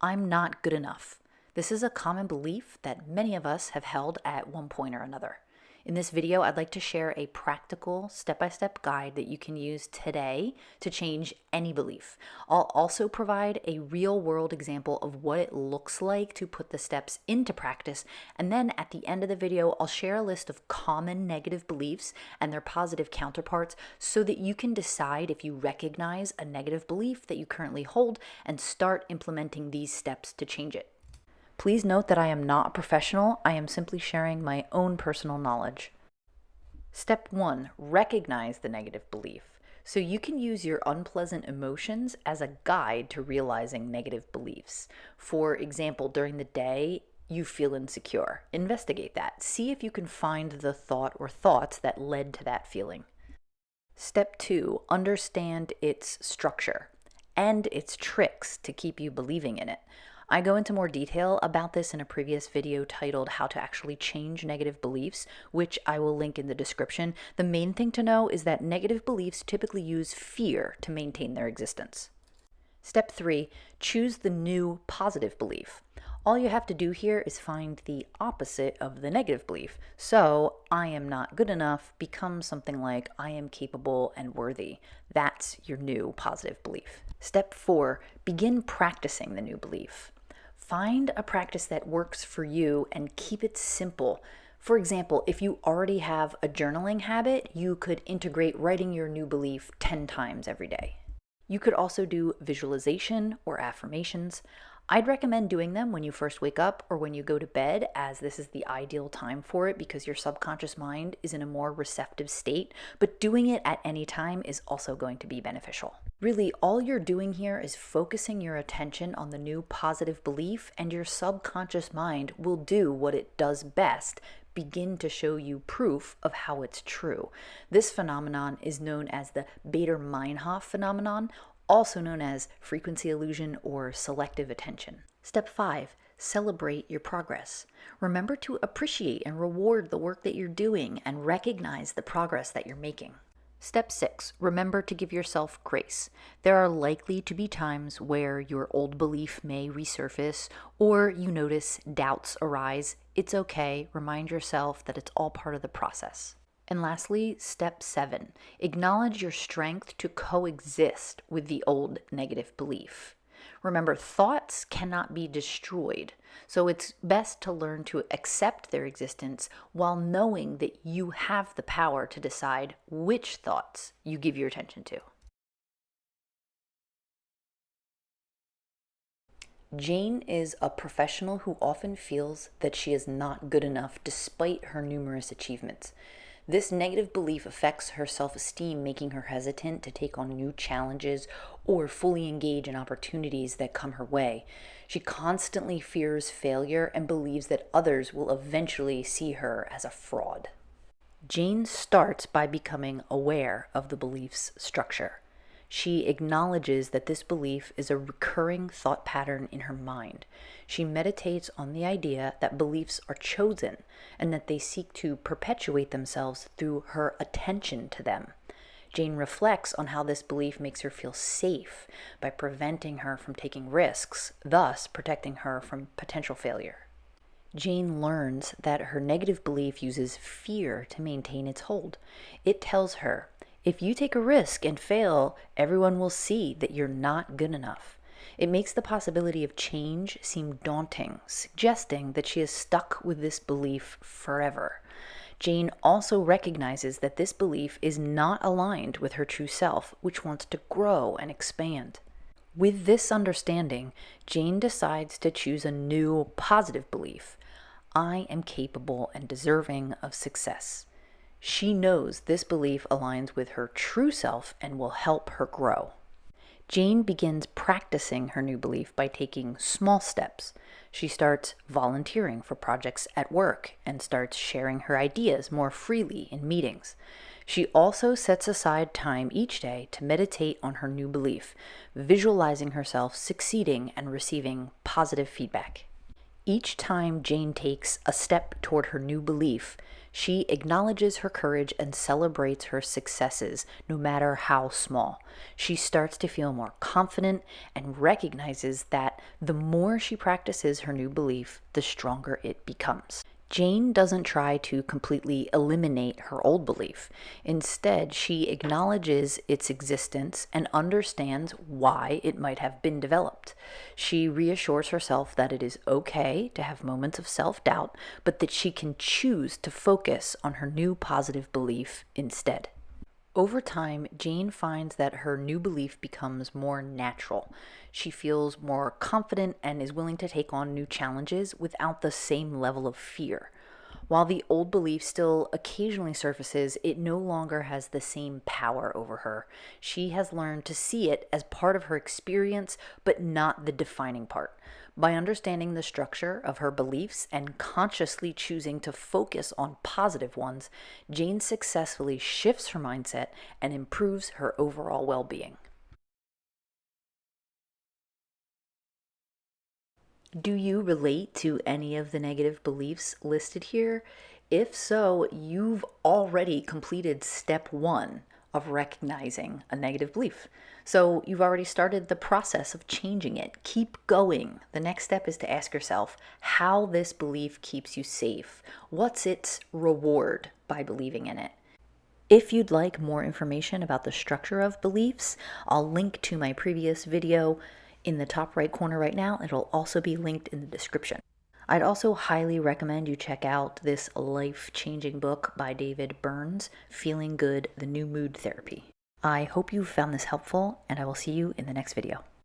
I'm not good enough. This is a common belief that many of us have held at one point or another. In this video, I'd like to share a practical step-by-step guide that you can use today to change any belief. I'll also provide a real-world example of what it looks like to put the steps into practice, and then at the end of the video, I'll share a list of common negative beliefs and their positive counterparts so that you can decide if you recognize a negative belief that you currently hold and start implementing these steps to change it. Please note that I am not a professional. I am simply sharing my own personal knowledge. Step 1, recognize the negative belief. So you can use your unpleasant emotions as a guide to realizing negative beliefs. For example, during the day, you feel insecure. Investigate that. See if you can find the thought or thoughts that led to that feeling. Step 2, understand its structure and its tricks to keep you believing in it. I go into more detail about this in a previous video titled How to Actually Change Negative Beliefs, which I will link in the description. The main thing to know is that negative beliefs typically use fear to maintain their existence. Step 3, choose the new positive belief. All you have to do here is find the opposite of the negative belief. So, I am not good enough becomes something like I am capable and worthy. That's your new positive belief. Step 4, begin practicing the new belief. Find a practice that works for you and keep it simple. For example, if you already have a journaling habit, you could integrate writing your new belief 10 times every day. You could also do visualization or affirmations. I'd recommend doing them when you first wake up or when you go to bed, as this is the ideal time for it because your subconscious mind is in a more receptive state, but doing it at any time is also going to be beneficial. Really, all you're doing here is focusing your attention on the new positive belief, and your subconscious mind will do what it does best, begin to show you proof of how it's true. This phenomenon is known as the Bader-Meinhof phenomenon, also known as frequency illusion or selective attention. Step 5, celebrate your progress. Remember to appreciate and reward the work that you're doing and recognize the progress that you're making. Step 6, remember to give yourself grace. There are likely to be times where your old belief may resurface or you notice doubts arise. It's okay. Remind yourself that it's all part of the process. And lastly, step 7, acknowledge your strength to coexist with the old negative belief. Remember, thoughts cannot be destroyed, so it's best to learn to accept their existence while knowing that you have the power to decide which thoughts you give your attention to. Jane is a professional who often feels that she is not good enough despite her numerous achievements. This negative belief affects her self-esteem, making her hesitant to take on new challenges or fully engage in opportunities that come her way. She constantly fears failure and believes that others will eventually see her as a fraud. Jane starts by becoming aware of the belief's structure. She acknowledges that this belief is a recurring thought pattern in her mind. She meditates on the idea that beliefs are chosen and that they seek to perpetuate themselves through her attention to them. Jane reflects on how this belief makes her feel safe by preventing her from taking risks, thus protecting her from potential failure. Jane learns that her negative belief uses fear to maintain its hold. It tells her, if you take a risk and fail, everyone will see that you're not good enough. It makes the possibility of change seem daunting, suggesting that she is stuck with this belief forever. Jane also recognizes that this belief is not aligned with her true self, which wants to grow and expand. With this understanding, Jane decides to choose a new positive belief. I am capable and deserving of success. She knows this belief aligns with her true self and will help her grow. Jane begins practicing her new belief by taking small steps. She starts volunteering for projects at work and starts sharing her ideas more freely in meetings. She also sets aside time each day to meditate on her new belief, visualizing herself succeeding and receiving positive feedback. Each time Jane takes a step toward her new belief, She acknowledges her courage and celebrates her successes, no matter how small. She starts to feel more confident and recognizes that the more she practices her new belief, the stronger it becomes. Jane doesn't try to completely eliminate her old belief. Instead, she acknowledges its existence and understands why it might have been developed. She reassures herself that it is okay to have moments of self-doubt, but that she can choose to focus on her new positive belief instead. Over time, Jane finds that her new belief becomes more natural. She feels more confident and is willing to take on new challenges without the same level of fear. While the old belief still occasionally surfaces, it no longer has the same power over her. She has learned to see it as part of her experience, but not the defining part. By understanding the structure of her beliefs and consciously choosing to focus on positive ones, Jane successfully shifts her mindset and improves her overall well-being. Do you relate to any of the negative beliefs listed here? If so, you've already completed step one of recognizing a negative belief. So you've already started the process of changing it. Keep going. The next step is to ask yourself how this belief keeps you safe. What's its reward by believing in it? If you'd like more information about the structure of beliefs, I'll link to my previous video in the top right corner right now. It'll also be linked in the description. I'd also highly recommend you check out this life-changing book by David Burns, Feeling Good, The New Mood Therapy. I hope you found this helpful, and I will see you in the next video.